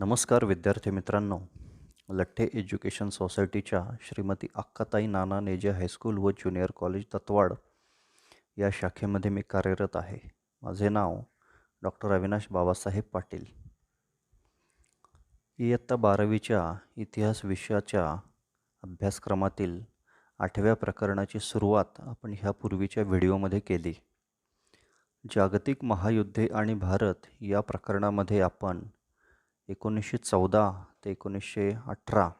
नमस्कार विद्यार्थी मित्रांनो. लठ्ठे एज्युकेशन सोसायटीच्या श्रीमती अक्काताई नाना नेजे हायस्कूल व ज्युनियर कॉलेज दत्तवाड या शाखेमध्ये मी कार्यरत आहे. माझे नाव डॉक्टर अविनाश बाबासाहेब पाटील. इयत्ता 12वीच्या इतिहास विषयाच्या अभ्यासक्रमातील 8व्या प्रकरणाची सुरुवात आपण ह्यापूर्वीच्या व्हिडिओमध्ये केली. जागतिक महायुद्धे आणि भारत या प्रकरणामध्ये आपण 1914 ते 1918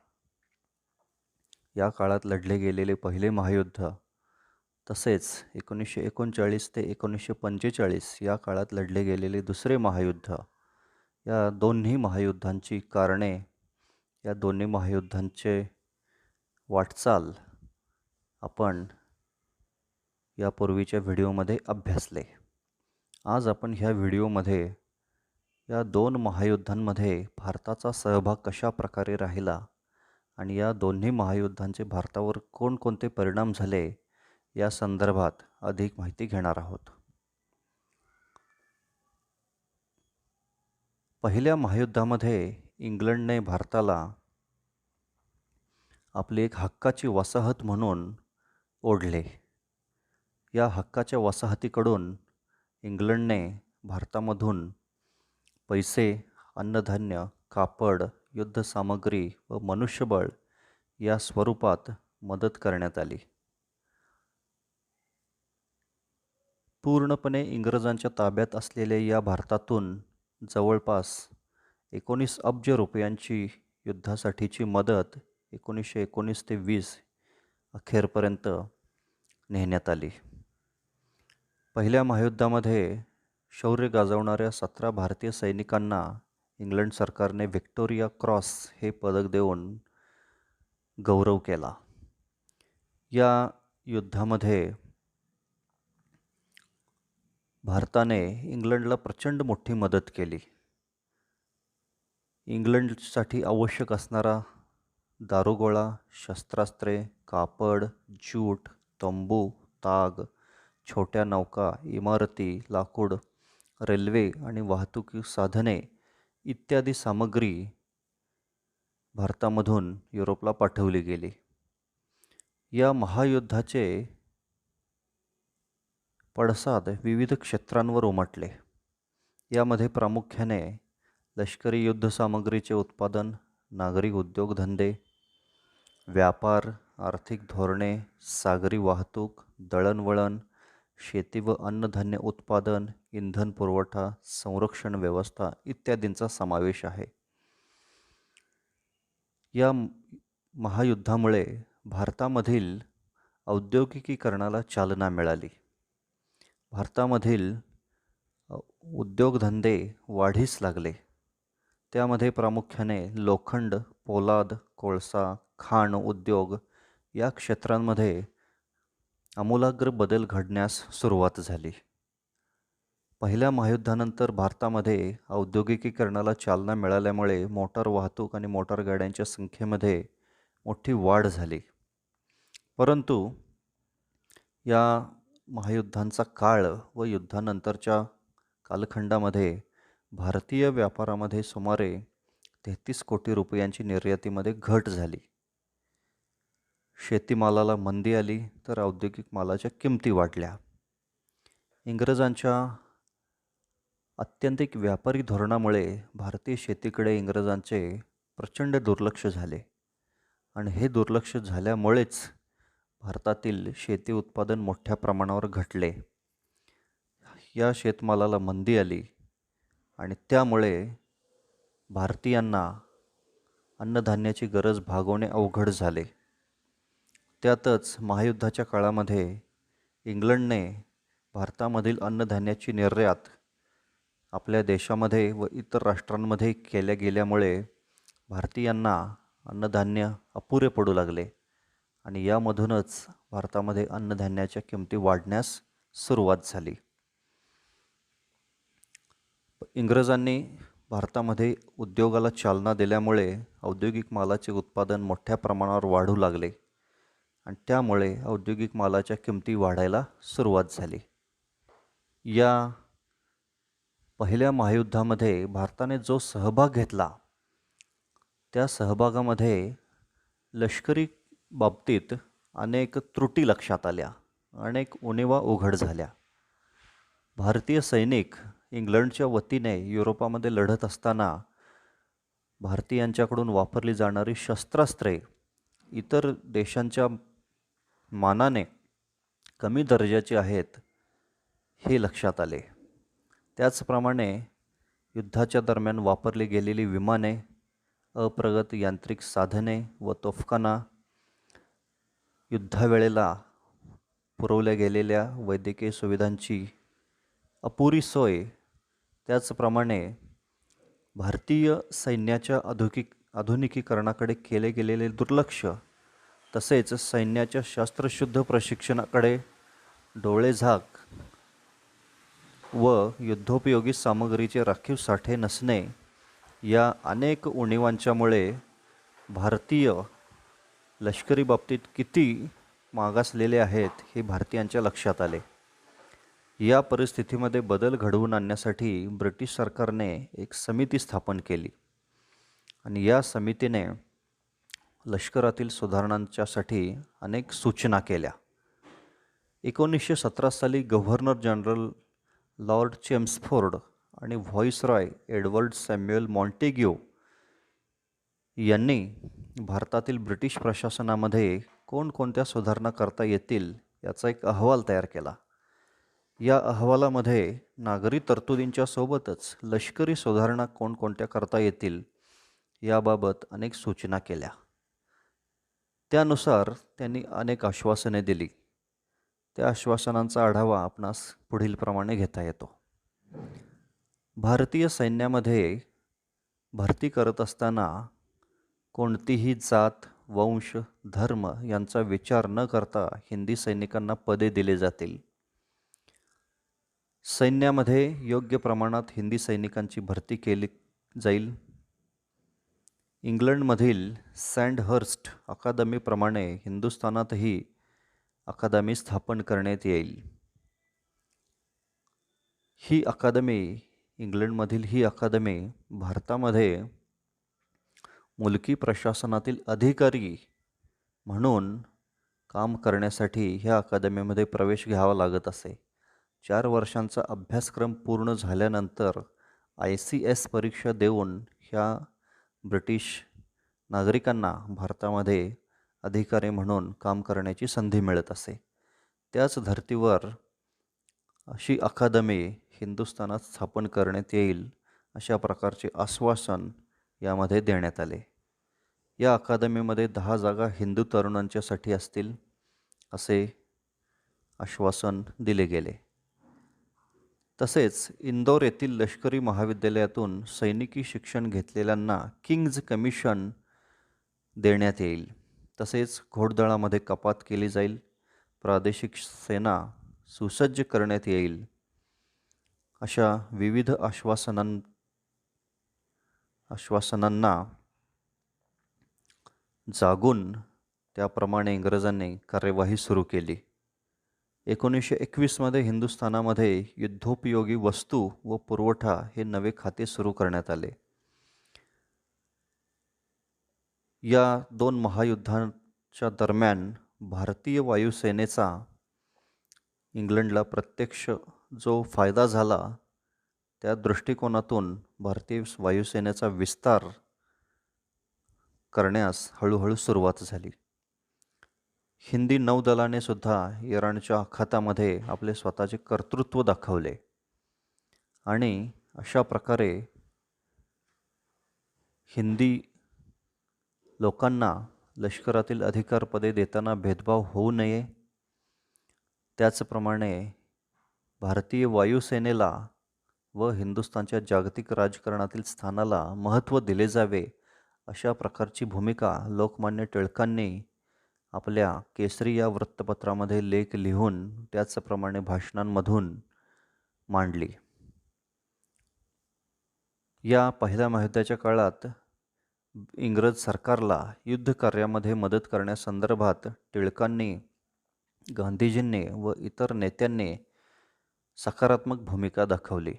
या काळात लढले गेलेले पहिले महायुद्ध, तसेच 1939 ते 1945 या काळात लढले गेलेले दुसरे महायुद्ध, या दोन्ही महायुद्धांची कारणे, या दोन्ही महायुद्धांचे वाटचाल आपण यापूर्वीच्या व्हिडिओमध्ये अभ्यासले. आज आपण ह्या व्हिडिओमध्ये या दोन महायुद्धांमध्ये भारताचा सहभाग कशा प्रकारे राहिला आणि या दोन्ही महायुद्धांचे भारतावर कोणकोणते परिणाम झाले या संदर्भात अधिक माहिती घेणार आहोत. पहिल्या महायुद्धामध्ये इंग्लंडने भारताला आपली एक हक्काची वसाहत म्हणून ओढले. या हक्काच्या वसाहतीकडून इंग्लंडने भारतामधून पैसे, अन्नधान्य, कापड, युद्धसामग्री व मनुष्यबळ या स्वरूपात मदत करण्यात आली. पूर्णपणे इंग्रजांच्या ताब्यात असलेल्या या भारतातून जवळपास 19 अब्ज रुपयांची युद्धासाठीची मदत 1919 ते 20 अखेरपर्यंत नेण्यात आली. पहिल्या महायुद्धामध्ये शौर्य गाजवणाऱ्या 17 भारतीय सैनिकांना इंग्लंड सरकारने व्हिक्टोरिया क्रॉस हे पदक देऊन गौरव केला. या युद्धामध्ये भारताने इंग्लंडला प्रचंड मोठी मदत केली. इंग्लंडसाठी आवश्यक असणारा दारुगोळा, शस्त्रास्त्रे, कापड, ज्यूट, तंबू, ताग, छोट्या नौका, इमारती, लाकूड, रेल्वे आणि वाहतूक साधने इत्यादी सामग्री भारतामधून युरोपला पाठवली गेली. या महायुद्धाचे पडसाद विविध क्षेत्रांवर उमटले. यामध्ये प्रामुख्याने लष्करी युद्धसामग्रीचे उत्पादन, नागरी उद्योगधंदे, व्यापार, आर्थिक धोरणे, सागरी वाहतूक, दळणवळण, शेती व अन्नधान्य उत्पादन, इंधन पुरवठा, संरक्षण व्यवस्था इत्यादींचा समावेश आहे. या महायुद्धामुळे भारतामधील औद्योगिकीकरणाला चालना मिळाली. भारतामधील उद्योगधंदे वाढीस लागले. त्यामध्ये प्रामुख्याने लोखंड, पोलाद, कोळसा, खाण उद्योग या क्षेत्रांमध्ये आमूलाग्र बदल घडण्यास सुरुवात झाली. पहिल्या महायुद्धानंतर भारतामध्ये औद्योगिकीकरणाला चालना मिळाल्यामुळे मोटार वाहतूक आणि मोटार गाड्यांच्या संख्येमध्ये मोठी वाढ झाली. परंतु या महायुद्धांचा काळ व युद्धानंतरच्या कालखंडामध्ये भारतीय व्यापारामध्ये सुमारे 33 कोटी रुपयांची निर्यातीमध्ये घट झाली. शेतीमालाला मंदी आली तर औद्योगिक मालाच्या किमती वाढल्या. इंग्रजांच्या अत्यंतिक व्यापारी धोरणामुळे भारतीय शेतीकडे इंग्रजांचे प्रचंड दुर्लक्ष झाले आणि हे दुर्लक्ष झाल्यामुळेच भारतातील शेती उत्पादन मोठ्या प्रमाणावर घटले. या शेतमालाला मंदी आली आणि त्यामुळे भारतीयांना अन्नधान्याची गरज भागवणे अवघड झाले. त्यातच महायुद्धाच्या काळामध्ये इंग्लंडने भारतामधील अन्नधान्याची निर्यात आपल्या देशामध्ये व इतर राष्ट्रांमध्ये केल्या गेल्यामुळे भारतीयांना अन्नधान्य अपुरे पडू लागले आणि यामधूनच भारतामध्ये अन्नधान्याच्या किमती वाढण्यास सुरुवात झाली. इंग्रजांनी भारतामध्ये उद्योगाला चालना दिल्यामुळे औद्योगिक मालाचे उत्पादन मोठ्या प्रमाणावर वाढू लागले आणि त्यामुळे औद्योगिक मालाच्या किमती वाढायला सुरुवात झाली. या पहिल्या महायुद्धामध्ये भारताने जो सहभाग घेतला त्या सहभागामध्ये लष्करी बाबतीत अनेक त्रुटी लक्षात आल्या, अनेक उणिवा उघड झाल्या. भारतीय सैनिक इंग्लंडच्या वतीने युरोपामध्ये लढत असताना भारतीयांच्याकडून वापरली जाणारी शस्त्रास्त्रे इतर देशांच्या मानाने कमी दर्जाची आहेत हे लक्षात आले. त्याचप्रमाणे युद्धाच्या दरम्यान वापरली गेलेली विमाने, अप्रगत यांत्रिक साधने व तोफखाना, युद्धावेळेला पुरवल्या गेलेल्या वैद्यकीय सुविधांची अपुरी सोय, त्याचप्रमाणे भारतीय सैन्याच्या आधुनिकीकरणाकडे केले गेलेले दुर्लक्ष, तसेच सैन्याच्या शस्त्रशुद्ध प्रशिक्षणाकडे डोळेझाक व युद्धोपयोगी सामग्रीचे राखीव साठे नसणे या अनेक उणिवांच्यामुळे भारतीय लष्करी बाबतीत किती मागासलेले आहेत हे भारतीयांच्या लक्षात आले. या परिस्थितीमध्ये बदल घडवून आणण्यासाठी ब्रिटिश सरकारने एक समिती स्थापन केली आणि या समितीने लष्करातील सुधारणांच्यासाठी अनेक सूचना केल्या. 1917 साली गव्हर्नर जनरल लॉर्ड चेम्सफोर्ड आणि व्हॉइसरॉय एडवर्ड सॅम्युएल मॉन्टेग्यू यांनी भारतातील ब्रिटिश प्रशासनामध्ये कोणकोणत्या सुधारणा करता येतील याचा एक अहवाल तयार केला. या अहवालामध्ये नागरी तरतुदींच्या सोबतच लष्करी सुधारणा कोणकोणत्या करता येतील याबाबत अनेक सूचना केल्या. त्यानुसार त्यांनी अनेक आश्वासने दिली. त्या आश्वासनांचा आढावा आपणास पुढीलप्रमाणे घेता येतो. भारतीय सैन्यामध्ये भरती करत असताना कोणतीही जात, वंश, धर्म यांचा विचार न करता हिंदी सैनिकांना पदे दिले जातील. सैन्यामध्ये योग्य प्रमाणात हिंदी सैनिकांची भरती केली जाईल. इंग्लंडमधील सँडहर्स्ट अकादमीप्रमाणे हिंदुस्थानातही अकादमी स्थापन करण्यात येईल. इंग्लंडमधील ही अकादमी भारतामध्ये मुलकी प्रशासनातील अधिकारी म्हणून काम करण्यासाठी ह्या अकादमीमध्ये प्रवेश घ्यावा लागत असे. 4 वर्षांचा अभ्यासक्रम पूर्ण झाल्यानंतर ICS परीक्षा देऊन ह्या ब्रिटिश नागरिकांना भारतामध्ये अधिकारी म्हणून काम करण्याची संधी मिळत असे. त्याच धर्तीवर अशी अकादमी हिंदुस्थानात स्थापन करण्यात येईल अशा प्रकारचे आश्वासन यामध्ये देण्यात आले. या अकादमीमध्ये 10 जागा हिंदू तरुणांच्यासाठी असतील असे आश्वासन दिले गेले. तसेच इंदोर येथील लष्करी महाविद्यालयातून सैनिकी शिक्षण घेतलेल्यांना किंग्ज कमिशन देण्यात येईल. तसेच घोडदळामध्ये कपात केली जाईल. प्रादेशिक सेना सुसज्ज करण्यात येईल. अशा विविध आश्वासनांना जागून त्याप्रमाणे इंग्रजांनी कार्यवाही सुरू केली. 1921 हिंदुस्थानामध्ये युद्धोपयोगी वस्तू व पुरवठा हे नवे खाते सुरू करण्यात आले. या 2 महायुद्धांच्या दरम्यान भारतीय वायुसेनेचा इंग्लंडला प्रत्यक्ष जो फायदा झाला, त्या दृष्टिकोनातून भारतीय वायुसेनेचा विस्तार करण्यास हळूहळू सुरुवात झाली. हिंदी नौदलाने सुद्धा इराणच्या आखातामध्ये आपले स्वतःचे कर्तृत्व दाखवले आणि अशा प्रकारे हिंदी लोकांना लष्करातील अधिकारपदे देताना भेदभाव होऊ नये, त्याचप्रमाणे भारतीय वायुसेनेला व हिंदुस्थानच्या जागतिक राजकारणातील स्थानाला महत्त्व दिले जावे अशा प्रकारची भूमिका लोकमान्य टिळकांनी आपल्या केसरी या वृत्तपत्रामध्ये लेख लिहून त्याचप्रमाणे भाषणांमधून मांडली. या पहिल्या महायुद्धाच्या काळात इंग्रज सरकारला युद्ध कार्यामध्ये मदत करण्यासंदर्भात टिळकांनी, गांधीजींनी व इतर नेत्यांनी सकारात्मक भूमिका दाखवली.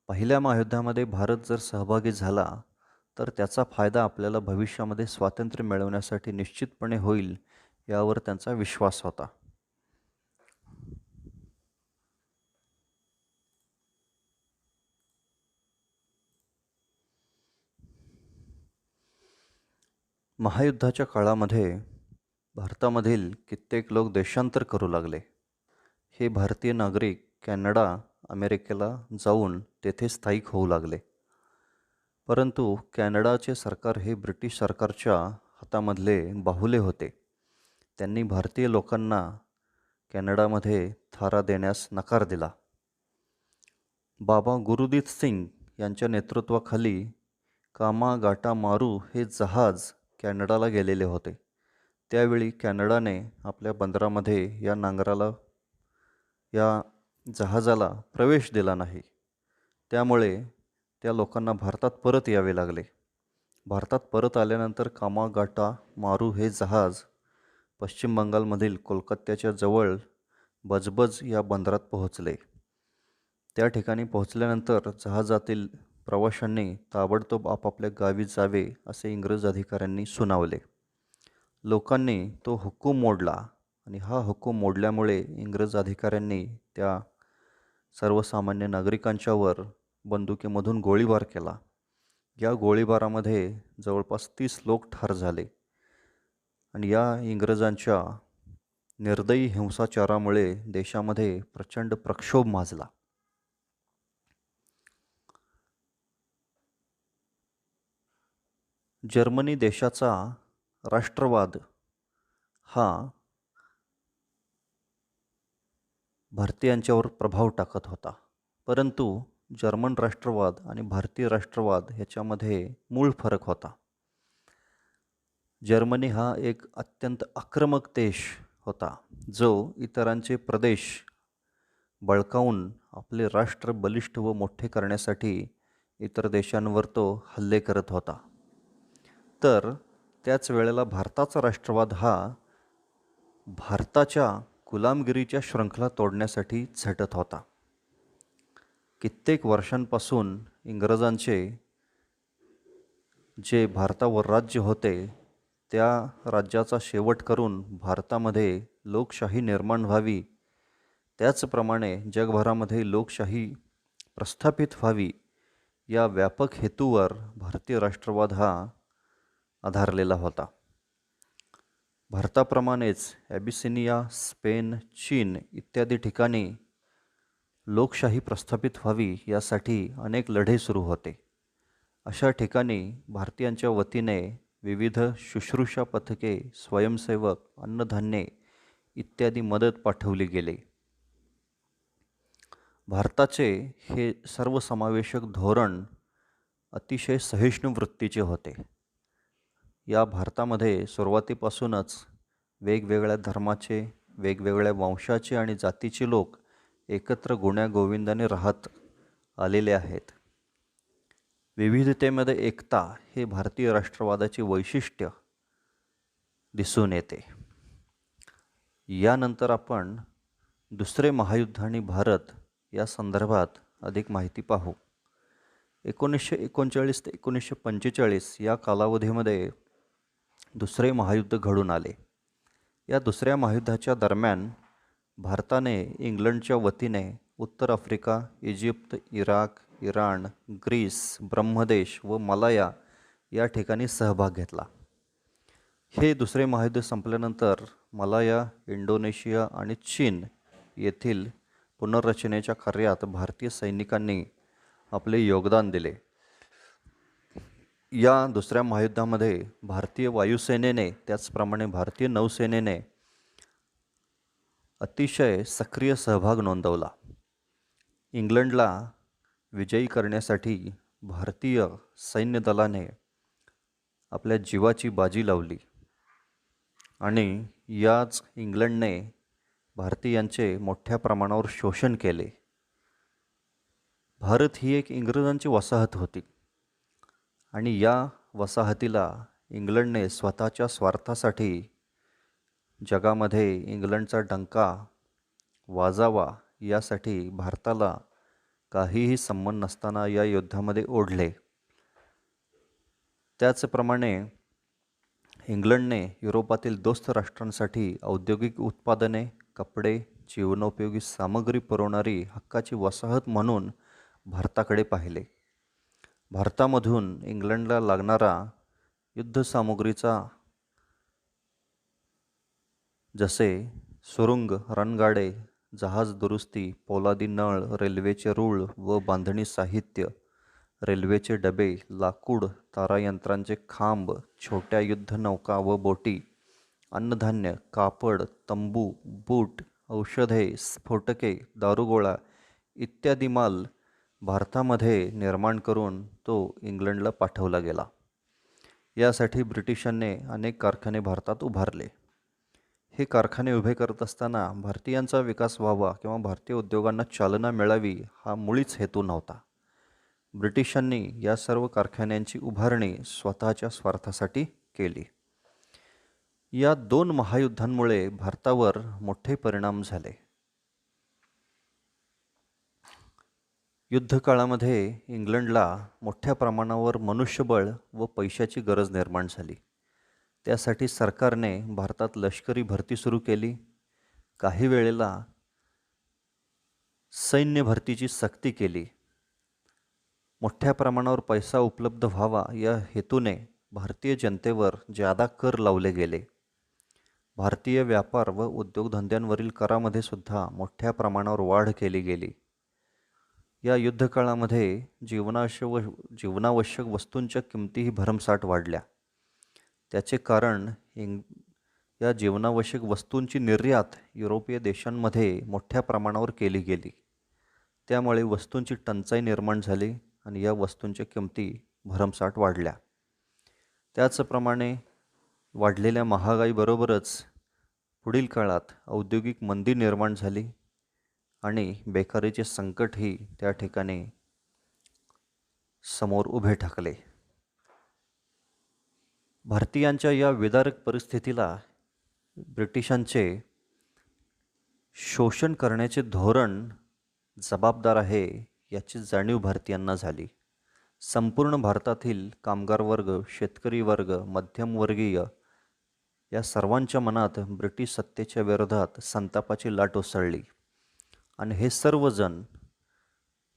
पहिल्या महायुद्धामध्ये भारत जर सहभागी झाला तर त्याचा फायदा आपल्याला भविष्यामध्ये स्वातंत्र्य मिळवण्यासाठी निश्चितपणे होईल यावर त्यांचा विश्वास होता. महायुद्धाच्या काळामध्ये भारतामधील कित्येक लोक देशांतर करू लागले. हे भारतीय नागरिक कॅनडा, अमेरिकेला जाऊन तेथे स्थायिक होऊ लागले. परंतु कॅनडाचे सरकार हे ब्रिटिश सरकारच्या हातामधले बाहुले होते. त्यांनी भारतीय लोकांना कॅनडामध्ये थारा देण्यास नकार दिला. बाबा गुरुदीत सिंग यांच्या नेतृत्वाखाली कामागाटा मारू हे जहाज कॅनडाला गेलेले होते. त्यावेळी कॅनडाने आपल्या बंदरामध्ये या जहाजाला प्रवेश दिला नाही. त्यामुळे त्या लोकांना भारतात परत यावे लागले. भारतात परत आल्यानंतर कामागाटा मारू हे जहाज पश्चिम बंगालमधील कोलकात्याच्या जवळ बजबज या बंदरात पोहोचले. त्या ठिकाणी पोहोचल्यानंतर जहाजातील प्रवाशांनी ताबडतोब आपापल्या गावी जावे असे इंग्रज अधिकाऱ्यांनी सुनावले. लोकांनी तो हुकूम मोडला आणि हा हुकूम मोडल्यामुळे इंग्रज अधिकाऱ्यांनी त्या सर्वसामान्य नागरिकांच्यावर बंदुकीमधून गोळीबार केला. या गोळीबारामध्ये जवळपास 30 लोक ठार झाले आणि या इंग्रजांच्या निर्दयी हिंसाचारामुळे देशामध्ये प्रचंड प्रक्षोभ माजला. जर्मनी देशाचा राष्ट्रवाद हा भारतीयांच्यावर प्रभाव टाकत होता. परंतु जर्मन राष्ट्रवाद आणि भारतीय राष्ट्रवाद ह्याच्यामध्ये मूळ फरक होता. जर्मनी हा एक अत्यंत आक्रमक देश होता, जो इतरांचे प्रदेश बळकावून आपले राष्ट्र बलिष्ठ व मोठे करण्यासाठी इतर देशांवर तो हल्ले करत होता. तर त्याच वेळेला भारताचा राष्ट्रवाद हा भारताच्या गुलामगिरीच्या शृंखला तोडण्यासाठी झटत होता. कित्येक वर्षांपासून इंग्रजांचे जे भारतावर राज्य होते त्या राज्याचा शेवट करून भारतामध्ये लोकशाही निर्माण व्हावी, त्याचप्रमाणे जगभरामध्ये लोकशाही प्रस्थापित व्हावी या व्यापक हेतूवर भारतीय राष्ट्रवाद हा आधारलेला होता. भारताप्रमाणेच ॲबिसिनिया, स्पेन, चीन इत्यादी ठिकाणी लोकशाही प्रस्थापित व्हावी यासाठी अनेक लढे सुरू होते. अशा ठिकाणी भारतीयांच्या वतीने विविध शुश्रूषा पथके, स्वयंसेवक, अन्नधान्ये इत्यादी मदत पाठवली गेली. भारताचे हे सर्वसमावेशक धोरण अतिशय सहिष्णू वृत्तीचे होते. या भारतामध्ये सुरुवातीपासूनच वेगवेगळ्या धर्माचे, वेगवेगळ्या वंशाचे आणि जातीचे लोक एकत्र गुण्यागोविंदाने राहत आलेले आहेत. विविधतेमध्ये एकता हे भारतीय राष्ट्रवादाचे वैशिष्ट्य दिसून येते. यानंतर आपण दुसरे महायुद्ध आणि भारत या संदर्भात अधिक माहिती पाहू. 1939 ते 1945 या कालावधीमध्ये दुसरे महायुद्ध घडून आले. या दुसऱ्या महायुद्धाच्या दरम्यान भारताने इंग्लंडच्या वतीने उत्तर Africa, Egypt, Iraq, Iran, Greece, Brahmadesh व मलाया या ठिकाणी सहभाग घेतला. हे दुसरे महायुद्ध संपल्यानंतर मलाया, इंडोनेशिया आणि चीन येथील पुनर्रचनेच्या कार्यात भारतीय सैनिकांनी आपले योगदान दिले. या दुसऱ्या महायुद्धामध्ये भारतीय वायुसेनेने त्याचप्रमाणे भारतीय नौसेनेने अतिशय सक्रिय सहभाग नोंदवला. इंग्लंडला विजयी करण्यासाठी भारतीय सैन्य दलाने आपल्या जीवाची बाजी लावली आणि याच इंग्लंडने भारतीयांचे मोठ्या प्रमाणावर शोषण केले. भारत ही एक इंग्रजांची वसाहत होती आणि या वसाहतीला इंग्लंडने स्वतःच्या स्वार्थासाठी जगामध्ये इंग्लंडचा डंका वाजावा यासाठी भारताला काहीही संबंध नसताना या युद्धामध्ये ओढले. त्याचप्रमाणे इंग्लंडने युरोपातील दोस्त राष्ट्रांसाठी औद्योगिक उत्पादने, कपडे, जीवनोपयोगी सामग्री पुरवणारी हक्काची वसाहत म्हणून भारताकडे पाहिले. भारतामधून इंग्लंडला लागणारा युद्धसामुग्रीचा जसे सुरुंग, रणगाडे, जहाज दुरुस्ती, पोलादी नळ, रेल्वेचे रूळ व बांधणी साहित्य, रेल्वेचे डबे, लाकूड, तारायंत्रांचे खांब, छोट्या युद्धनौका व बोटी, अन्नधान्य, कापड, तंबू, बूट, औषधे, स्फोटके, दारुगोळा इत्यादी माल भारतामध्ये निर्माण करून तो इंग्लंडला पाठवला गेला. यासाठी ब्रिटिशांनी अनेक कारखाने भारतात उभारले. हे कारखाने उभे करत असताना भारतीयांचा विकास व्हावा किंवा भारतीय उद्योगांना चालना मिळावी हा मुळीच हेतू नव्हता. ब्रिटिशांनी या सर्व कारखान्यांची उभारणी स्वतःच्या स्वार्थासाठी केली. या 2 महायुद्धांमुळे भारतावर मोठे परिणाम झाले. युद्धकाळामध्ये इंग्लंडला मोठ्या प्रमाणावर मनुष्यबळ व पैशाची गरज निर्माण झाली. त्यासाठी सरकारने भारतात लष्करी भरती सुरू केली. काही वेळेला सैन्य भरतीची सक्ती केली. मोठ्या प्रमाणावर पैसा उपलब्ध व्हावा या हेतूने भारतीय जनतेवर जादा कर लावले गेले. भारतीय व्यापार व उद्योगधंद्यांवरील करामध्ये सुद्धा मोठ्या प्रमाणावर वाढ केली गेली. या युद्धकाळामध्ये जीवनावश्यक वस्तूंच्या किमतीही भरमसाठ वाढल्या. त्याचे कारण या जीवनावश्यक वस्तूंची निर्यात युरोपीय देशांमध्ये मोठ्या प्रमाणावर केली गेली. त्यामुळे वस्तूंची टंचाई निर्माण झाली आणि या वस्तूंच्या किमती भरमसाठ वाढल्या. त्याचप्रमाणे वाढलेल्या महागाईबरोबरच पुढील काळात औद्योगिक मंदी निर्माण झाली आणि बेकारीचे संकटही त्या ठिकाणी समोर उभे ठाकले. भारतीयांच्या या विदारक परिस्थितीला ब्रिटिशांचे शोषण करण्याचे धोरण जबाबदार आहे याची जाणीव भारतीयांना झाली. संपूर्ण भारतातील कामगार वर्ग, शेतकरी वर्ग, मध्यमवर्गीय या सर्वांच्या मनात ब्रिटिश सत्तेच्या विरोधात संतापाची लाट उसळली आणि हे सर्वजण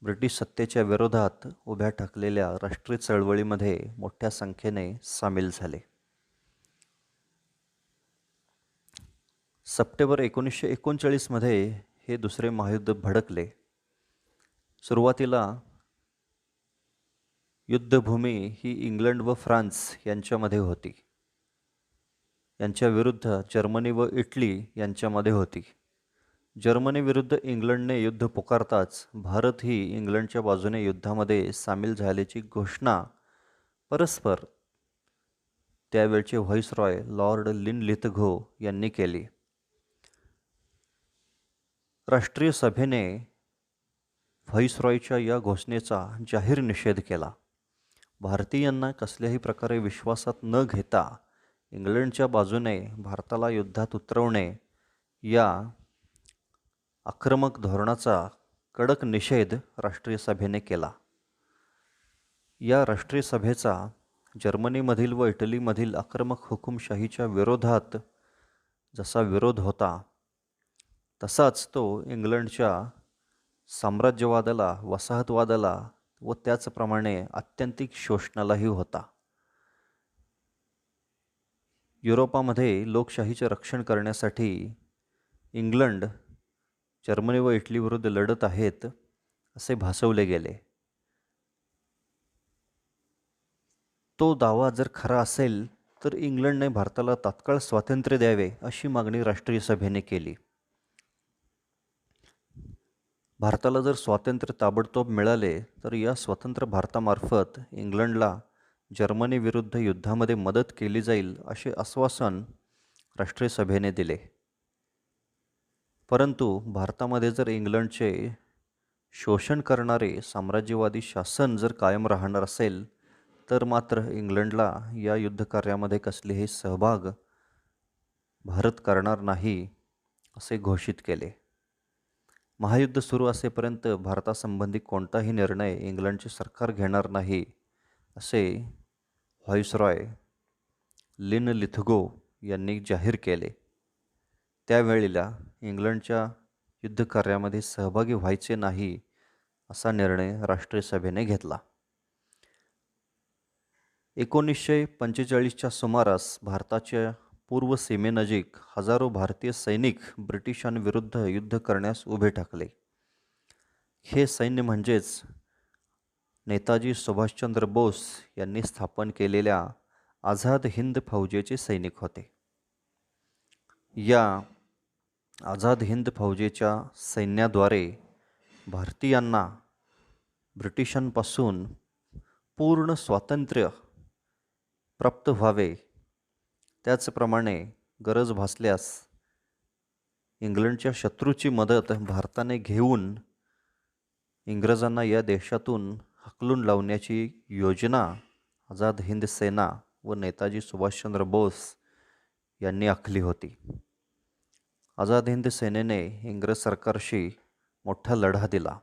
ब्रिटिश सत्तेच्या विरोधात उभ्या ठाकलेल्या राष्ट्रीय चळवळीमध्ये मोठ्या संख्येने सामील झाले. सप्टेंबर 1939मध्ये हे दुसरे महायुद्ध भडकले. सुरुवातीला युद्धभूमी ही इंग्लंड व फ्रान्स यांच्यामध्ये होती. यांच्या विरुद्ध जर्मनी व इटली यांच्यामध्ये होती. जर्मनी विरुद्ध इंग्लंडने युद्ध पुकारताच भारत ही इंग्लंडच्या बाजूने युद्धामध्ये सामील झाल्याची घोषणा परस्पर त्यावेळचे व्हाईसरॉय लॉर्ड लिनलिथगो यांनी केली. राष्ट्रीय सभेने व्हाईसरॉयच्या या घोषणेचा जाहीर निषेध केला. भारतीयांना कसल्याही प्रकारे विश्वासात न घेता इंग्लंडच्या बाजूने भारताला युद्धात उतरवणे या आक्रमक धोरणाचा कडक निषेध राष्ट्रीय सभेने केला. या राष्ट्रीय सभेचा जर्मनीमधील व इटलीमधील आक्रमक हुकुमशाहीच्या विरोधात जसा विरोध होता तसाच तो इंग्लंडच्या साम्राज्यवादाला, वसाहतवादाला व त्याचप्रमाणे आत्यंतिक शोषणालाही होता. युरोपामध्ये लोकशाहीचे रक्षण करण्यासाठी इंग्लंड जर्मनी व इटलीविरुद्ध लढत आहेत असे भासवले गेले. तो दावा जर खरा असेल तर इंग्लंडने भारताला तात्काळ स्वातंत्र्य द्यावे अशी मागणी राष्ट्रीय सभेने केली. भारताला जर स्वातंत्र्य ताबडतोब मिळाले तर या स्वतंत्र भारतामार्फत इंग्लंडला जर्मनी विरुद्ध युद्धामध्ये मदत केली जाईल असे आश्वासन राष्ट्रीय सभेने दिले. परंतु भारतामध्ये जर इंग्लंडचे शोषण करणारे साम्राज्यवादी शासन जर कायम राहणार असेल तर मात्र इंग्लंडला या युद्धकार्यामध्ये कसलेही सहभाग भारत करणार नाही असे घोषित केले. महायुद्ध सुरू असेपर्यंत भारतासंबंधी कोणताही निर्णय इंग्लंडचे सरकार घेणार नाही असे व्हॉइसरॉय लिन लिथगो यांनी जाहीर केले. त्यावेळेला इंग्लंडच्या युद्धकार्यामध्ये सहभागी व्हायचे नाही असा निर्णय राष्ट्रीय सभेने घेतला. 1945च्या सुमारास भारताच्या पूर्व सीमेनजीक हजारो भारतीय सैनिक ब्रिटिशांविरुद्ध युद्ध करण्यास उभे ठाकले. हे सैन्य म्हणजेच नेताजी सुभाषचंद्र बोस यांनी स्थापन केलेल्या आझाद हिंद फौजेचे सैनिक होते. या आझाद हिंद फौजेच्या सैन्याद्वारे भारतीयांना ब्रिटिशांपासून पूर्ण स्वातंत्र्य प्राप्त व्हावे, त्याचप्रमाणे गरज भासल्यास इंग्लंडच्या शत्रूची मदत भारताने घेऊन इंग्रजांना या देशातून हाकलून लावण्याची योजना आझाद हिंद सेना व नेताजी सुभाषचंद्र बोस यांनी आखली होती. आझाद हिंद सेनेने इंग्रज सरकारशी मोठा लढा दिला,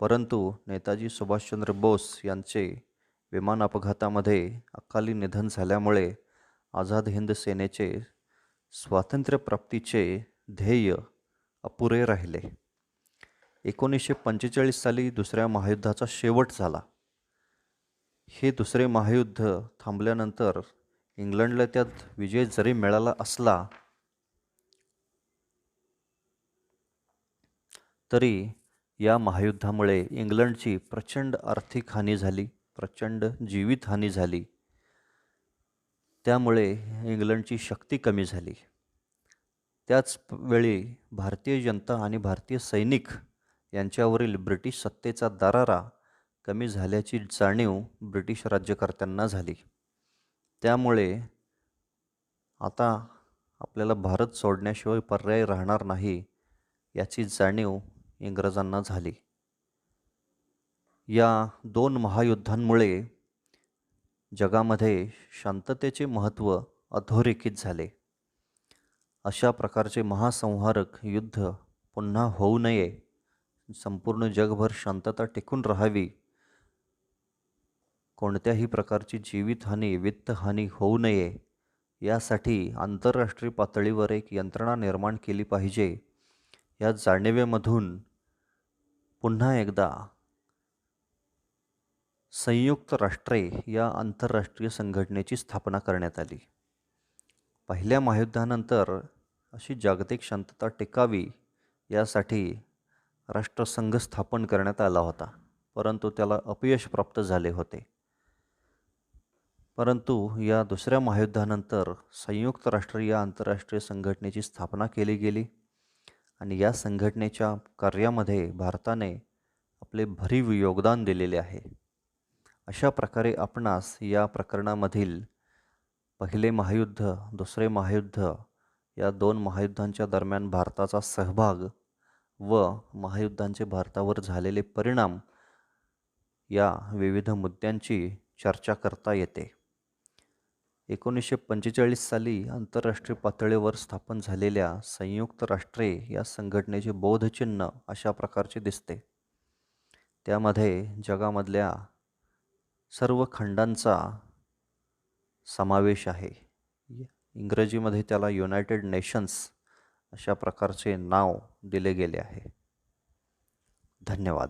परंतु नेताजी सुभाषचंद्र बोस यांचे विमान अपघातामध्ये अकाली निधन झाल्यामुळे आझाद हिंद सेनेचे स्वातंत्र्यप्राप्तीचे ध्येय अपुरे राहिले. 1945 साली दुसऱ्या महायुद्धाचा शेवट झाला. हे दुसरे महायुद्ध थांबल्यानंतर इंग्लंडला त्यात विजय जरी मिळाला असला तरी या महायुद्धामुळे इंग्लंडची प्रचंड आर्थिक हानी झाली, प्रचंड जीवितहानी झाली. त्यामुळे इंग्लंडची शक्ती कमी झाली. त्याच वेळी भारतीय जनता आणि भारतीय सैनिक यांच्यावरील ब्रिटिश सत्तेचा दरारा कमी झाल्याची जाणीव ब्रिटिश राज्यकर्त्यांना झाली. त्यामुळे आता आपल्याला भारत सोडण्याशिवाय पर्याय राहणार नाही याची जाणीव इंग्रजांना झाली. या दोन महायुद्धांमुळे जगामध्ये शांततेचे महत्त्व अधोरेखित झाले. अशा प्रकारचे महासंहारक युद्ध पुन्हा होऊ नये, संपूर्ण जगभर शांतता टिकून राहावी, कोणत्याही प्रकारची जीवितहानी, वित्तहानी होऊ नये यासाठी आंतरराष्ट्रीय पातळीवर एक यंत्रणा निर्माण केली पाहिजे. या जाणिवेमधून पुन्हा एकदा संयुक्त राष्ट्रे या आंतरराष्ट्रीय संघटनेची स्थापना करण्यात आली. पहिल्या महायुद्धानंतर अशी जागतिक शांतता टिकावी यासाठी राष्ट्रसंघ स्थापन करण्यात आला होता, परंतु त्याला अपयश प्राप्त झाले होते. परंतु या दुसऱ्या महायुद्धानंतर संयुक्त राष्ट्र या आंतरराष्ट्रीय संघटनेची स्थापना केली गेली आणि या संघटनेच्या कार्यामध्ये भारताने आपले भरीव योगदान दिलेले आहे. अशा प्रकारे आपणास या प्रकरणामधील पहिले महायुद्ध, दुसरे महायुद्ध या दोन महायुद्धांच्या दरम्यान भारताचा सहभाग व महायुद्धांचे भारतावर झालेले परिणाम या विविध मुद्द्यांची चर्चा करता येते. 1945 साली आंतरराष्ट्रीय पातळीवर स्थापन झालेल्या संयुक्त राष्ट्रे या संघटनेचे बोधचिन्ह अशा प्रकारचे दिसते. त्यामध्ये जगामधल्या सर्व खंडांचा समावेश आहे. इंग्रजीमध्ये त्याला युनायटेड नेशन्स अशा प्रकारचे नाव दिले गेले आहे. धन्यवाद.